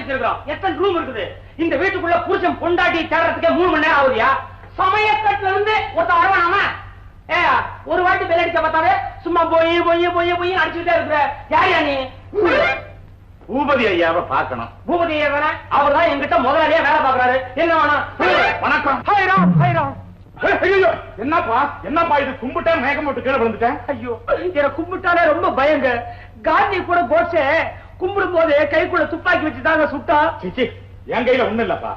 வச்சிருக்கோம். எத்தனை ரூம் இருக்குது இந்த வீட்டுக்குள்ள? புருஷன் பொண்டாட்டி தேடுறதுக்கே 3 மணி நேரம் ஆகுதியா? சமயக்கட்டுல இருந்து ஒருத்த வரவானாம ஒரு வாட்டி பெல் அடிச்ச பார்த்தாலே சும்மா போய் அடிச்சுட்டே இருக்கிற. யாரையா நீ? பூபதி ஐயாவை பார்க்கணும். பூபதி ஐயா தானே? அவர் தான் என்கிட்ட முதலாளியா வேலை பாக்குறாரு. என்ன வேணும்? வணக்கம். என்னப்பா இது? கும்பிட்டேன் மேகம் போட்டு கீழே விழுந்துட்டேன். ஐயோ, என்ன கும்பிட்டாலே ரொம்ப பயங்க. காந்தி கூட கோட்சே கும்பிடும் போது கைக்குள்ள துப்பாக்கி வச்சுட்டாங்க சுட்டா. என் கையில ஒண்ணு இல்லப்பா.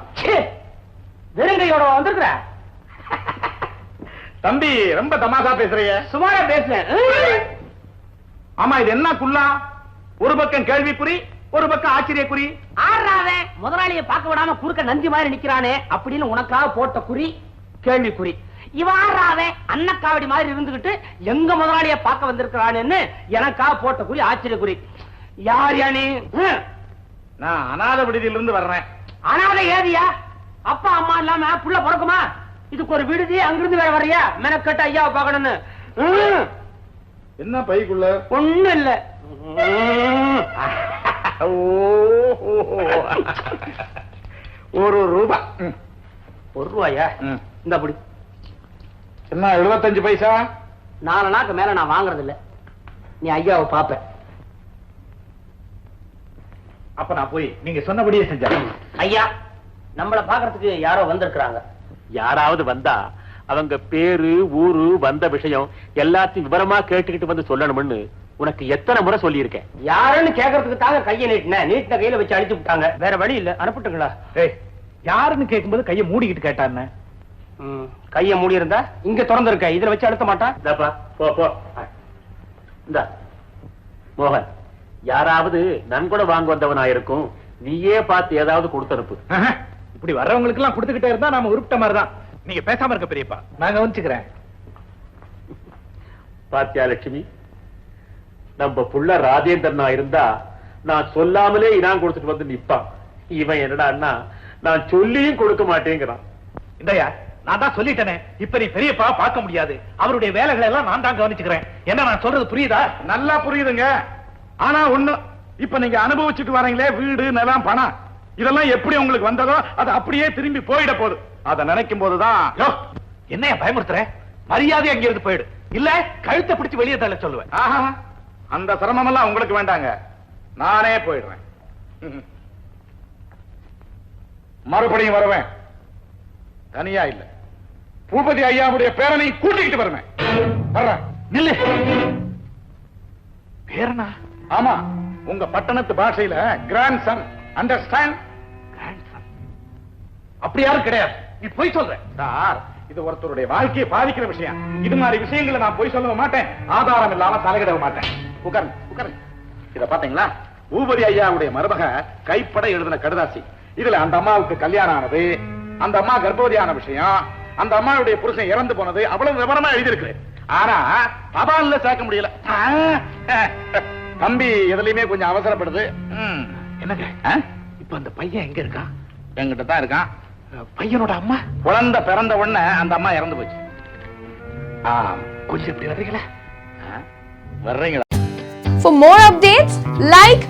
வெறுங்கையோட வந்திருக்கிற தம்பி ரொம்ப தமாசா பேசுறிய. சுமாரா பேசுறேன். ஆமா, இது என்ன குள்ளா? ஒரு பக்கம் கேள்விக்குறி, ஒரு பக்கம் ஆச்சரியக்குறி. ஆறாவே முதலாளியை பார்க்க விடாம குறுக்க நந்தி மாதிரி நிக்கிறானே அப்படின்னு உனக்காக போட்ட குறி கேள்விக்குறி. இவன் ஆறாவே அன்னக்காவடி மாதிரி இருந்துகிட்டு எங்க முதலாளியை பார்க்க வந்திருக்கிறான்னு எனக்காக போட்ட குறி ஆச்சரியக்குறி. யார் யா நீ? நான் அநாத விடுதியிலிருந்து வர்றேன். அநாத ஏதியா? அப்பா அம்மா இல்லாம புள்ள பிறக்குமா? இதுக்கு ஒரு விடுதி, அங்கிருந்து வேற வர்றியா? மெனக்கட்ட ஐயாவை பார்க்கணும்னு. என்ன பைக்குள்ள? ஒண்ணு இல்ல. ஒரு ரூபா. 1 ரூபாயா? இந்த அப்படி என்ன 75 பைசா? 4 நாக்கு மேல நான் வாங்குறது இல்ல. நீ ஐயாவை பாப்ப. அப்ப நான் போய் நீங்க சொன்னபடியே செஞ்சேன். ஐயா, நம்மள பாக்குறதுக்கு யாரோ வந்திருக்கிறாங்க. யாராவது வந்தா அவங்க பேரு, ஊரு, வந்த விஷயம் எல்லாத்தையும் விவரமா கேட்டுக்கிட்டு வந்து சொல்லணும்னு உனக்கு எத்தனை முறை சொல்லி இருக்கேன். யாருன்னு கேக்குறதுக்கு தாங்க கையை நீட்டின கையில வச்சு அழிச்சு விட்டாங்க. வேற வழி இல்ல. அனுப்பிட்டுங்களா? யாருன்னு கேட்கும்போது கையை மூடிக்கிட்டு கேட்டான்னு. கைய மூடி இருந்தா இங்க திறந்து இருக்க, இதுல வச்சு அழுத்த மாட்டான். இந்த மோகன், யாராவது நன்கொடை வாங்க வந்தவனா இருக்கும், நீயே பார்த்து ஏதாவது கொடுத்து அனுப்பு. இப்படி வர்றவங்களுக்கு எல்லாம் கொடுத்துக்கிட்டே இருந்தா நாம உருப்பிட்ட மாதிரிதான். நீங்க பேசாம இருக்க பெரியப்பா, நான் கவனிச்சுக்கிறேன். பாத்தியா லட்சுமி, நம்ம புள்ள ராஜேந்திரனா இருந்தா நான் சொல்லாமலே இனாம் கொடுத்துட்டு வந்து நிப்பான். இவன் என்னடான்னா நான் சொல்லியும் கொடுக்க மாட்டேங்கிறான். இந்தயா, நான் தான் சொல்லிட்டேனே, இப்ப நீ பெரியப்பா பார்க்க முடியாது. அவருடைய வேலைகளை எல்லாம் நான் தான் கவனிச்சுக்கிறேன். என்ன நான் சொல்றது புரியுதா? நல்லா புரியுதுங்க. ஆனா ஒண்ணு, இப்ப நீங்க அனுபவிச்சுட்டு வரீங்களே, வீடு, நிலம், பணம், இதெல்லாம் எப்படி உங்களுக்கு வந்ததோ அது அப்படியே திரும்பி போயிட போகுது. அதை நினைக்கும் போதுதான். என்னைய பயமுறுத்துற? மரியாதை அங்க இருந்து போயிடு, இல்ல கழுத்தை பிடிச்சு வெளியே தள்ள சொல்லுவேன். அந்த சிரமம் எல்லாம் உங்களுக்கு வேண்டாங்க, நானே போயிடுறேன். மறுபடியும் வருவேன், தனியா இல்ல, பூபதி ஐயாவுடைய பேரனை கூட்டிக்கிட்டு வருவேன். வர்றேன். நில்லு. பேரனா? ஆமா, உங்க பட்டணத்து பாஷையில grandson. Understand? Grandson அப்படி யாரும் கிடையாது. நீ போய் சொல்ற சார். இது ஒருத்தருடைய வாழ்க்கையை பாதிக்கிற விஷயம். இது மாதிரி விஷயங்களை நான் போய் சொல்ல மாட்டேன், ஆதாரம் இல்லாம தலையிட மாட்டேன். உட்காருங்க, உட்காருங்க. இத பாத்தீங்களா? பூபதி ஐயாவுடைய மருமக கைப்பட எழுதின கடுதாசி. இதுல அந்த அம்மாவுக்கு கல்யாணம் ஆனது, அந்த அம்மா கர்ப்பவதியான விஷயம், அந்த அம்மாவுடைய புருஷன் இறந்து போனது, அவ்வளவு விவரமா எழுதியிருக்கு. ஆனா தபால்ல சேர்க்க முடியல. தம்பி எதுலயுமே கொஞ்சம் அவசரப்படுது. என்னங்க இப்ப அந்த பையன் எங்க இருக்கான்? என்கிட்ட தான் இருக்கான். பையனோட அம்மா குழந்தை பிறந்த உடனே அந்த அம்மா இறந்து போச்சு. கொஞ்சம் இப்படி வர்றீங்களா? வர்றீங்களா? For more updates, like,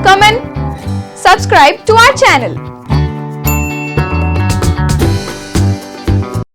comment, subscribe to our channel.